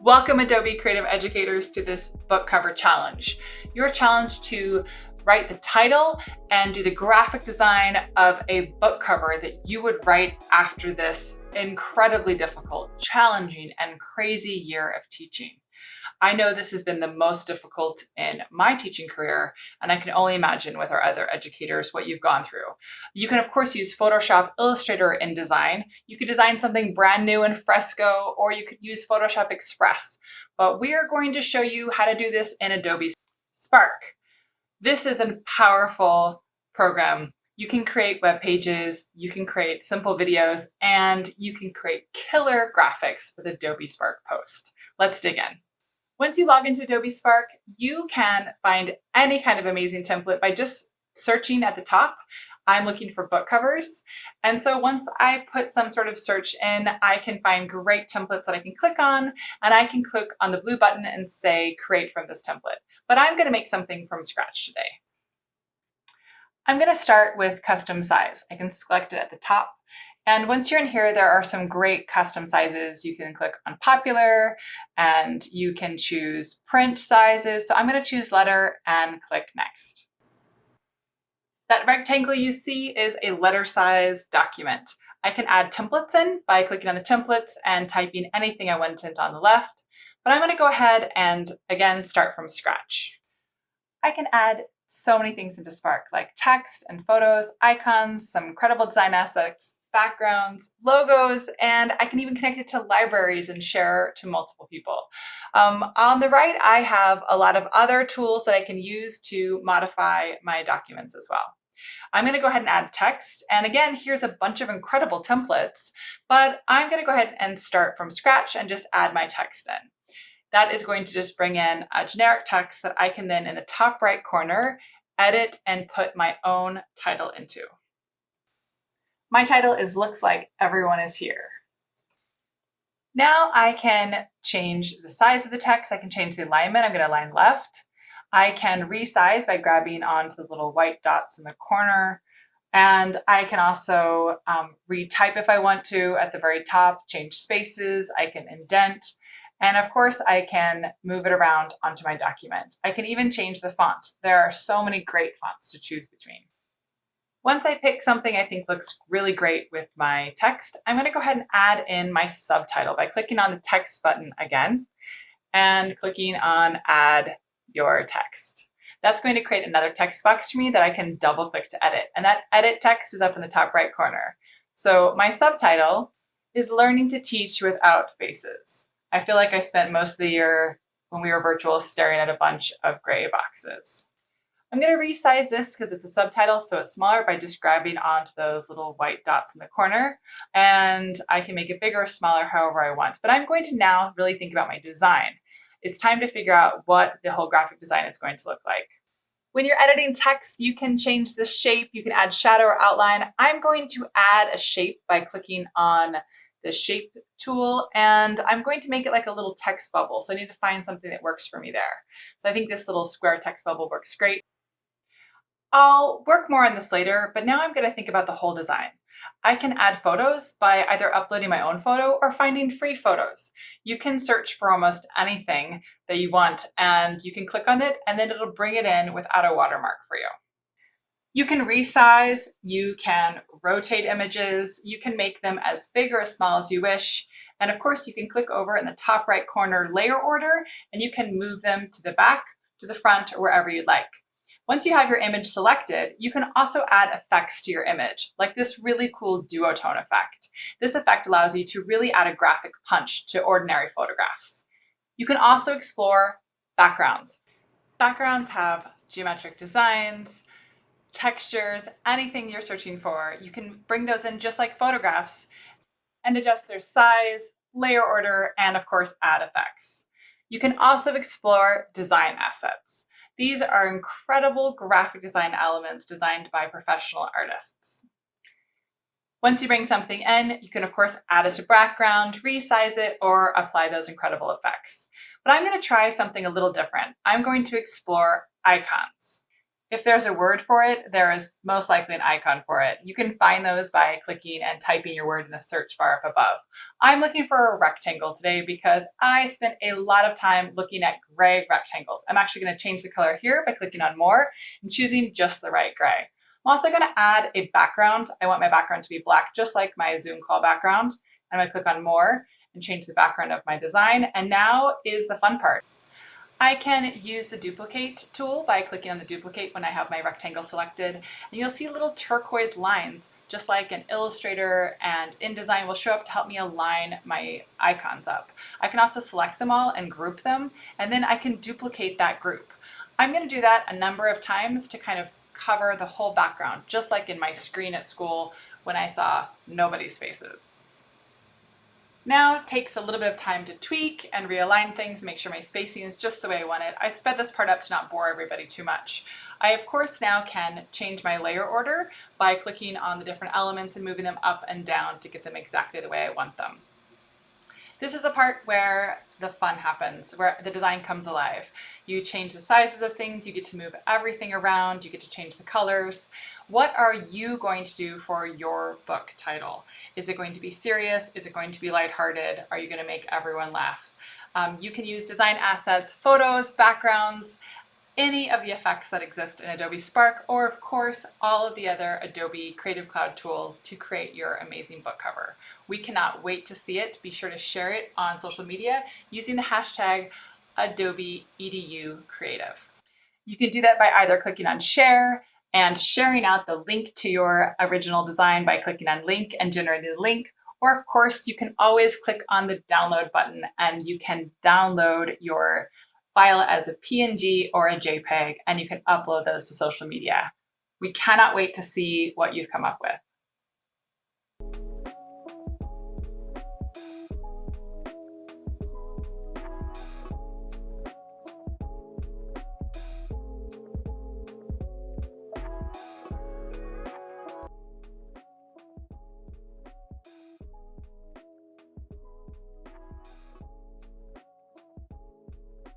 Welcome, Adobe Creative Educators, to this book cover challenge. You're challenged to write the title and do the graphic design of a book cover that you would write after this incredibly difficult, challenging, and crazy year of teaching. I know this has been the most difficult in my teaching career, and I can only imagine with our other educators what you've gone through. You can, of course, use Photoshop, Illustrator, and design. You could design something brand new in Fresco, or you could use Photoshop Express. But we are going to show you how to do this in Adobe Spark. This is a powerful program. You can create web pages, you can create simple videos, and you can create killer graphics with Adobe Spark Post. Let's dig in. Once you log into Adobe Spark, you can find any kind of amazing template by just searching at the top. I'm looking for book covers. And so once I put some sort of search in, I can find great templates that I can click on, and I can click on the blue button and say, create from this template. But I'm gonna make something from scratch today. I'm gonna start with custom size. I can select it at the top. And once you're in here, there are some great custom sizes. You can click on popular and you can choose print sizes. So I'm going to choose letter and click next. That rectangle you see is a letter size document. I can add templates in by clicking on the templates and typing anything I want on the left. But I'm going to go ahead and again start from scratch. I can add so many things into Spark, like text and photos, icons, some incredible design assets, backgrounds, logos, and I can even connect it to libraries and share to multiple people. On the right, I have a lot of other tools that I can use to modify my documents as well. I'm going to go ahead and add text. And again, here's a bunch of incredible templates, but I'm going to go ahead and start from scratch and just add my text in. That is going to just bring in a generic text that I can then in the top right corner, edit and put my own title into. My title is Looks Like Everyone Is Here. Now I can change the size of the text. I can change the alignment. I'm going to align left. I can resize by grabbing onto the little white dots in the corner. And I can also retype if I want to at the very top, change spaces. I can indent. And of course, I can move it around onto my document. I can even change the font. There are so many great fonts to choose between. Once I pick something I think looks really great with my text, I'm going to go ahead and add in my subtitle by clicking on the text button again and clicking on Add Your Text. That's going to create another text box for me that I can double click to edit. And that edit text is up in the top right corner. So my subtitle is Learning to Teach Without Faces. I feel like I spent most of the year when we were virtual staring at a bunch of gray boxes. I'm going to resize this because it's a subtitle, so it's smaller by just grabbing onto those little white dots in the corner. And I can make it bigger or smaller however I want. But I'm going to now really think about my design. It's time to figure out what the whole graphic design is going to look like. When you're editing text, you can change the shape. You can add shadow or outline. I'm going to add a shape by clicking on the shape tool, and I'm going to make it like a little text bubble. So I need to find something that works for me there. So I think this little square text bubble works great. I'll work more on this later, but now I'm going to think about the whole design. I can add photos by either uploading my own photo or finding free photos. You can search for almost anything that you want, and you can click on it, and then it'll bring it in without a watermark for you. You can resize, you can rotate images, you can make them as big or as small as you wish. And of course, you can click over in the top right corner layer order, and you can move them to the back, to the front, or wherever you'd like. Once you have your image selected, you can also add effects to your image, like this really cool Duotone Effect. This effect allows you to really add a graphic punch to ordinary photographs. You can also explore backgrounds. Backgrounds have geometric designs, textures, anything you're searching for. You can bring those in just like photographs and adjust their size, layer order, and of course, add effects. You can also explore design assets. These are incredible graphic design elements designed by professional artists. Once you bring something in, you can of course add it to background, resize it, or apply those incredible effects. But I'm going to try something a little different. I'm going to explore icons. If there's a word for it, there is most likely an icon for it. You can find those by clicking and typing your word in the search bar up above. I'm looking for a rectangle today because I spent a lot of time looking at gray rectangles. I'm actually going to change the color here by clicking on more and choosing just the right gray. I'm also going to add a background. I want my background to be black, just like my Zoom call background. I'm going to click on more and change the background of my design. And now is the fun part. I can use the duplicate tool by clicking on the duplicate when I have my rectangle selected. And you'll see little turquoise lines, just like an Illustrator and InDesign will show up to help me align my icons up. I can also select them all and group them, and then I can duplicate that group. I'm going to do that a number of times to kind of cover the whole background, just like in my screen at school when I saw nobody's faces. Now it takes a little bit of time to tweak and realign things, make sure my spacing is just the way I want it. I sped this part up to not bore everybody too much. I, of course, now can change my layer order by clicking on the different elements and moving them up and down to get them exactly the way I want them. This is the part where the fun happens, where the design comes alive. You change the sizes of things, you get to move everything around, you get to change the colors. What are you going to do for your book title? Is it going to be serious? Is it going to be lighthearted? Are you going to make everyone laugh? You can use design assets, photos, backgrounds, any of the effects that exist in Adobe Spark, or of course, all of the other Adobe Creative Cloud tools to create your amazing book cover. We cannot wait to see it. Be sure to share it on social media using the hashtag Adobe EDU Creative. You can do that by either clicking on share and sharing out the link to your original design by clicking on link and generating the link. Or of course, you can always click on the download button and you can download your file as a PNG or a JPEG, and you can upload those to social media. We cannot wait to see what you've come up with.